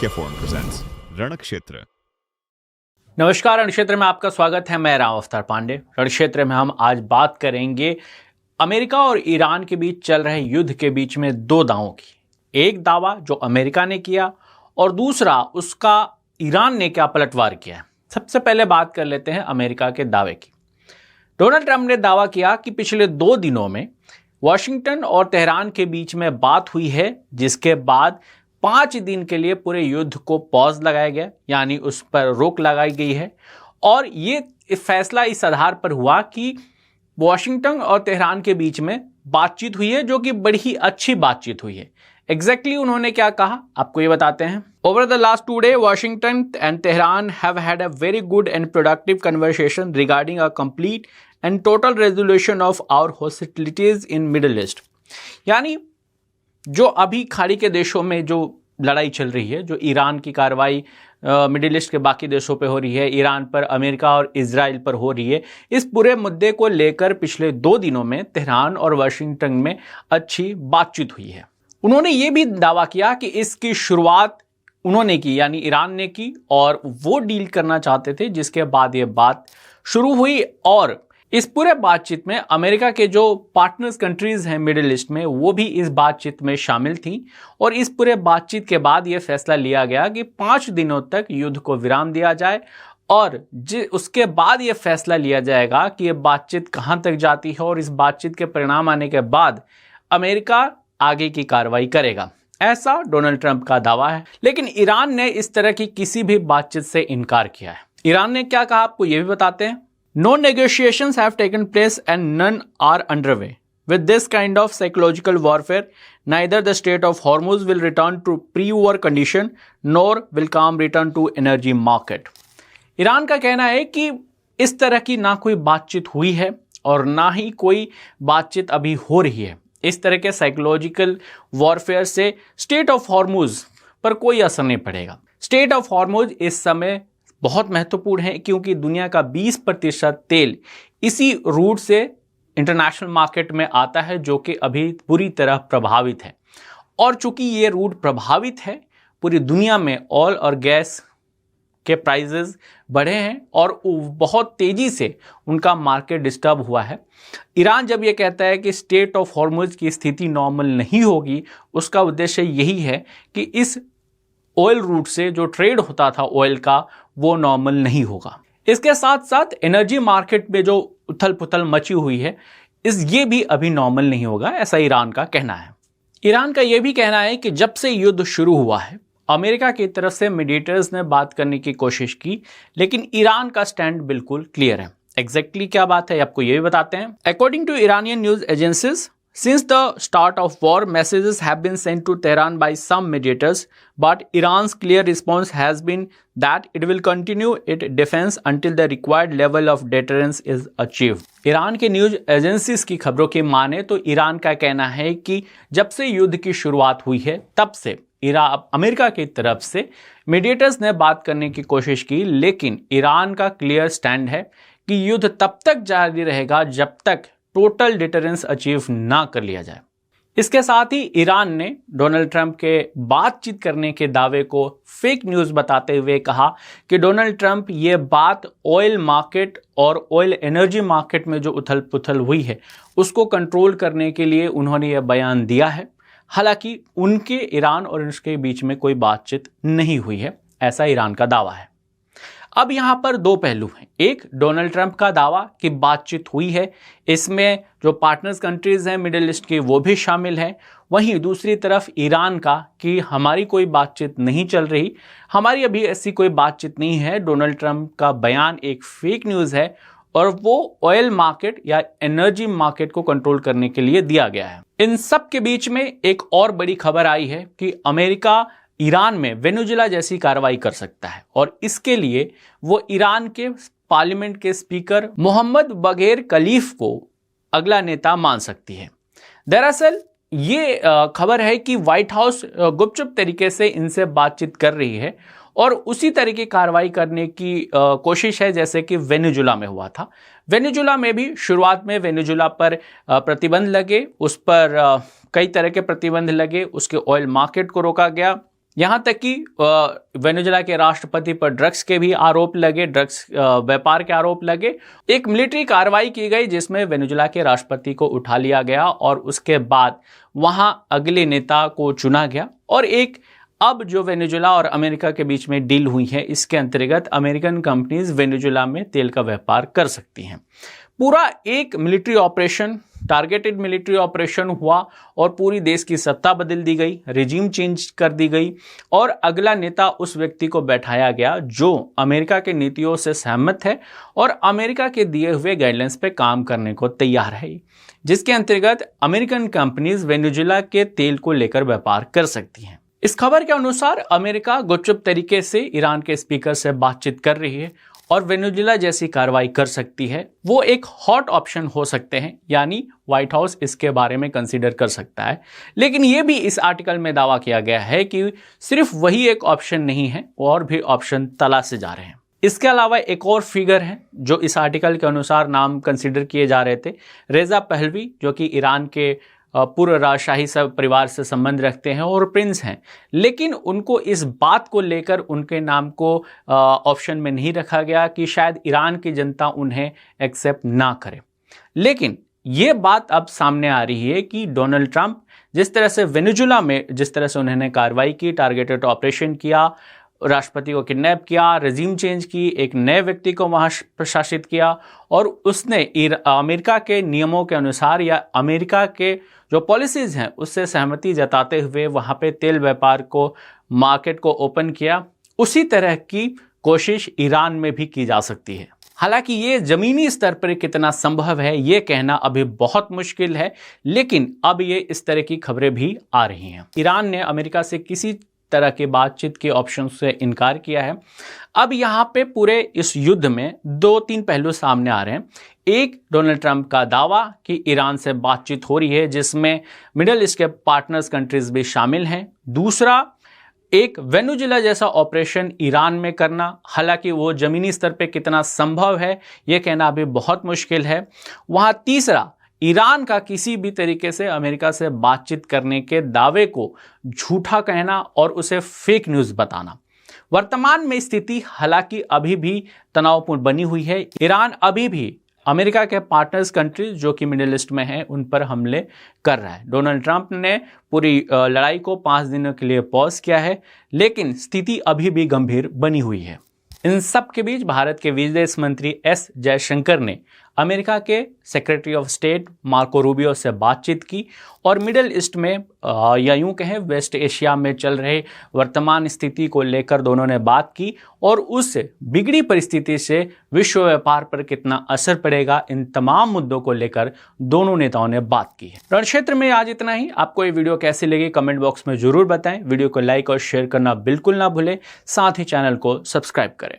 के phone presents रणक्षेत्र। नमस्कार, रणक्षेत्र में आपका स्वागत है। मैं राव अवतार पांडे। रणक्षेत्र में हम आज बात करेंगे अमेरिका और ईरान के बीच चल रहे युद्ध के बीच में दो दावों की। एक दावा जो अमेरिका ने किया और दूसरा उसका ईरान ने क्या पलटवार किया है। सबसे पहले बात कर लेते हैं अमेरिका के दावे की। डोनाल्ड ट्रंप ने दावा किया कि पिछले 2 दिनों में वॉशिंगटन और तेहरान के बीच में बात हुई है, जिसके बाद 5 दिन के लिए पूरे युद्ध को पॉज लगाया गया, यानी उस पर रोक लगाई गई है। और ये फैसला इस आधार पर हुआ कि वॉशिंगटन और तेहरान के बीच में बातचीत हुई है, जो कि बड़ी ही अच्छी बातचीत हुई है। एग्जैक्टली उन्होंने क्या कहा, आपको ये बताते हैं। Over the last 2 days, Washington and Tehran have had a very good and productive conversation regarding a complete and total resolution of our hostilities in Middle East। यानी जो अभी खाड़ी के देशों में जो लड़ाई चल रही है, जो ईरान की कार्रवाई मिडिल ईस्ट के बाकी देशों पे हो रही है, ईरान पर, अमेरिका और इजराइल पर हो रही है, इस पूरे मुद्दे को लेकर पिछले 2 दिनों में तेहरान और वाशिंगटन में अच्छी बातचीत हुई है। उन्होंने ये भी दावा किया कि इसकी शुरुआत उन्होंने की, यानी ईरान ने की, और वो डील करना चाहते थे, जिसके बाद ये बात शुरू हुई। और इस पूरे बातचीत में अमेरिका के जो पार्टनर्स कंट्रीज हैं मिडिल ईस्ट में, वो भी इस बातचीत में शामिल थी। और इस पूरे बातचीत के बाद ये फैसला लिया गया कि 5 दिनों तक युद्ध को विराम दिया जाए, और उसके बाद ये फैसला लिया जाएगा कि ये बातचीत कहाँ तक जाती है, और इस बातचीत के परिणाम आने के बाद अमेरिका आगे की कार्रवाई करेगा। ऐसा डोनाल्ड ट्रंप का दावा है। लेकिन ईरान ने इस तरह की किसी भी बातचीत से इनकार किया है। ईरान ने क्या कहा, आपको यह भी बताते हैं। No negotiations have taken place and none are underway. With this kind of psychological warfare, neither the Strait of Hormuz will return to pre-war condition, nor will calm return to energy market. Iran का कहना है कि इस तरह की ना कोई बातचीत हुई है और ना ही कोई बातचीत अभी हो रही है। इस तरह के साइकोलॉजिकल वॉरफेयर से स्टेट ऑफ हॉर्मुज पर कोई असर नहीं पड़ेगा। स्टेट ऑफ हॉर्मुज इस समय बहुत महत्वपूर्ण है, क्योंकि दुनिया का 20% तेल इसी रूट से इंटरनेशनल मार्केट में आता है, जो कि अभी पूरी तरह प्रभावित है। और चूंकि ये रूट प्रभावित है, पूरी दुनिया में ऑयल और गैस के प्राइसेस बढ़े हैं और बहुत तेजी से उनका मार्केट डिस्टर्ब हुआ है। ईरान जब ये कहता है कि स्टेट ऑफ हॉर्मुज की स्थिति नॉर्मल नहीं होगी, उसका उद्देश्य यही है कि इस ऑयल रूट से जो ट्रेड होता था ऑयल का, वो नॉर्मल नहीं होगा। इसके साथ साथ एनर्जी मार्केट में जो उथल पुथल मची हुई है, ये भी अभी नॉर्मल नहीं होगा, ऐसा ईरान का कहना है। ईरान का यह भी कहना है कि जब से युद्ध शुरू हुआ है, अमेरिका की तरफ से मीडिएटर्स ने बात करने की कोशिश की, लेकिन ईरान का स्टैंड बिल्कुल क्लियर है। एग्जैक्टली क्या बात है, आपको ये भी बताते हैं। According to Iranian news agencies, since the start of war, messages have been sent to Tehran by some mediators, but Iran's clear response has been that it will continue its defense until the required level of deterrence is achieved. Iran के news agencies की खबरों की माने तो Iran का कहना है कि जब से युद्ध की शुरुआत हुई है, तब से अमेरिका की तरफ से मीडिएटर्स ने बात करने की कोशिश की, लेकिन ईरान का क्लियर स्टैंड है कि युद्ध तब तक जारी रहेगा जब तक टोटल डिटरेंस अचीव ना कर लिया जाए। इसके साथ ही ईरान ने डोनाल्ड ट्रंप के बातचीत करने के दावे को फेक न्यूज़ बताते हुए कहा कि डोनाल्ड ट्रंप ये बात ऑयल मार्केट और ऑयल एनर्जी मार्केट में जो उथल पुथल हुई है, उसको कंट्रोल करने के लिए उन्होंने ये बयान दिया है। हालांकि उनके ईरान और उसके बीच में कोई बातचीत नहीं हुई है, ऐसा ईरान का दावा है। अब यहां पर 2 पहलू हैं। एक, डोनाल्ड ट्रंप का दावा कि बातचीत हुई है, इसमें जो पार्टनर्स कंट्रीज हैं मिडिल ईस्ट की, वो भी शामिल हैं। वहीं दूसरी तरफ ईरान का कि हमारी कोई बातचीत नहीं चल रही, हमारी अभी ऐसी कोई बातचीत नहीं है। डोनाल्ड ट्रंप का बयान एक फेक न्यूज़ है और वो ऑयल मार्केट या एनर्जी मार्केट को कंट्रोल करने के लिए दिया गया है। इन सब के बीच में एक और बड़ी खबर आई है कि अमेरिका ईरान में वेनेजुएला जैसी कार्रवाई कर सकता है, और इसके लिए वो ईरान के पार्लियामेंट के स्पीकर मोहम्मद बगैर खलीफ को अगला नेता मान सकती है। दरअसल ये खबर है कि व्हाइट हाउस गुपचुप तरीके से इनसे बातचीत कर रही है और उसी तरह की कार्रवाई करने की कोशिश है जैसे कि वेनेजुएला में हुआ था। वेनेजुएला में भी शुरुआत में वेनेजुएला पर प्रतिबंध लगे, उस पर कई तरह के प्रतिबंध लगे, उसके ऑयल मार्केट को रोका गया, यहाँ तक कि वेनेजुएला के राष्ट्रपति पर ड्रग्स के भी आरोप लगे, ड्रग्स व्यापार के आरोप लगे। एक मिलिट्री कार्रवाई की गई जिसमें वेनेजुएला के राष्ट्रपति को उठा लिया गया और उसके बाद वहां अगले नेता को चुना गया। और एक अब जो वेनेजुएला और अमेरिका के बीच में डील हुई है, इसके अंतर्गत अमेरिकन कंपनीज वेनेजुएला में तेल का व्यापार कर सकती हैं। पूरा एक military operation, targeted military operation हुआ और पूरी देश की सत्ता बदल दी गई, रेजिम चेंज कर दी गई और अगला नेता उस व्यक्ति को बैठाया गया जो अमेरिका के नीतियों से सहमत है और अमेरिका के दिए हुए गाइडलाइंस पे काम करने को तैयार है, जिसके अंतर्गत अमेरिकन कंपनीज वेनेजुएला के तेल को लेकर व्यापार कर सकती हैं। इस खबर के अनुसार अमेरिका गुपचुप तरीके से ईरान के स्पीकर से बातचीत कर रही है और वेनेजुएला जैसी कार्रवाई कर सकती है। वो एक हॉट ऑप्शन हो सकते हैं, यानी व्हाइट हाउस इसके बारे में कंसीडर कर सकता है। लेकिन ये भी इस आर्टिकल में दावा किया गया है कि सिर्फ वही एक ऑप्शन नहीं है, और भी ऑप्शन तलाशे जा रहे हैं। इसके अलावा एक और फिगर है जो इस आर्टिकल के अनुसार नाम कंसीडर किए जा रहे थे, रेजा पहलवी, जो कि ईरान के पूर्व राजशाही सब परिवार से संबंध रखते हैं और प्रिंस हैं, लेकिन उनको इस बात को लेकर उनके नाम को ऑप्शन में नहीं रखा गया कि शायद ईरान की जनता उन्हें एक्सेप्ट ना करे। लेकिन ये बात अब सामने आ रही है कि डोनाल्ड ट्रंप जिस तरह से वेनेजुएला में जिस तरह से उन्होंने कार्रवाई की, टारगेटेड ऑपरेशन किया, राष्ट्रपति को किडनैप किया, रेजिम चेंज की, एक नए व्यक्ति को वहां प्रशासित किया और उसने अमेरिका के नियमों के अनुसार या अमेरिका के जो पॉलिसीज हैं उससे सहमति जताते हुए वहां पे तेल व्यापार को, मार्केट को ओपन किया। उसी तरह की कोशिश ईरान में भी की जा सकती है। हालांकि ये जमीनी स्तर पर कितना संभव है ये कहना अभी बहुत मुश्किल है, लेकिन अब ये इस तरह की खबरें भी आ रही हैं। ईरान ने अमेरिका से किसी तरह के बातचीत के ऑप्शन से इनकार किया है। अब यहाँ पे पूरे इस युद्ध में 2-3 पहलू सामने आ रहे हैं। एक, डोनाल्ड ट्रंप का दावा कि ईरान से बातचीत हो रही है जिसमें मिडिल ईस्ट के पार्टनर्स कंट्रीज भी शामिल हैं। दूसरा, एक वेनेजुएला जैसा ऑपरेशन ईरान में करना, हालांकि वो जमीनी स्तर पे कितना संभव है ये कहना अभी बहुत मुश्किल है। वहाँ तीसरा, ईरान का किसी भी तरीके से अमेरिका से बातचीत करने के दावे को झूठा कहना और उसे फेक न्यूज़ बताना। वर्तमान में स्थिति हालांकि अभी भी तनावपूर्ण बनी हुई है। ईरान अभी भी अमेरिका के पार्टनर्स कंट्रीज जो कि मिडिल ईस्ट में हैं उन पर हमले कर रहा है। डोनाल्ड ट्रंप ने पूरी लड़ाई को 5 दिनों के लिए पॉज किया है, लेकिन स्थिति अभी भी गंभीर बनी हुई है। इन सब के बीच भारत के विदेश मंत्री एस जयशंकर ने अमेरिका के secretary of state Marco Rubio से बातचीत की और मिडिल ईस्ट में या यूं कहें वेस्ट एशिया में चल रहे वर्तमान स्थिति को लेकर दोनों ने बात की और उस बिगड़ी परिस्थिति से विश्व व्यापार पर कितना असर पड़ेगा, इन तमाम मुद्दों को लेकर दोनों नेताओं ने बात की है। रण क्षेत्र में आज इतना ही। आपको ये वीडियो कैसी लगी कमेंट बॉक्स में जरूर बताएं। वीडियो को लाइक और शेयर करना बिल्कुल ना भूलें, साथ ही चैनल को सब्सक्राइब करें।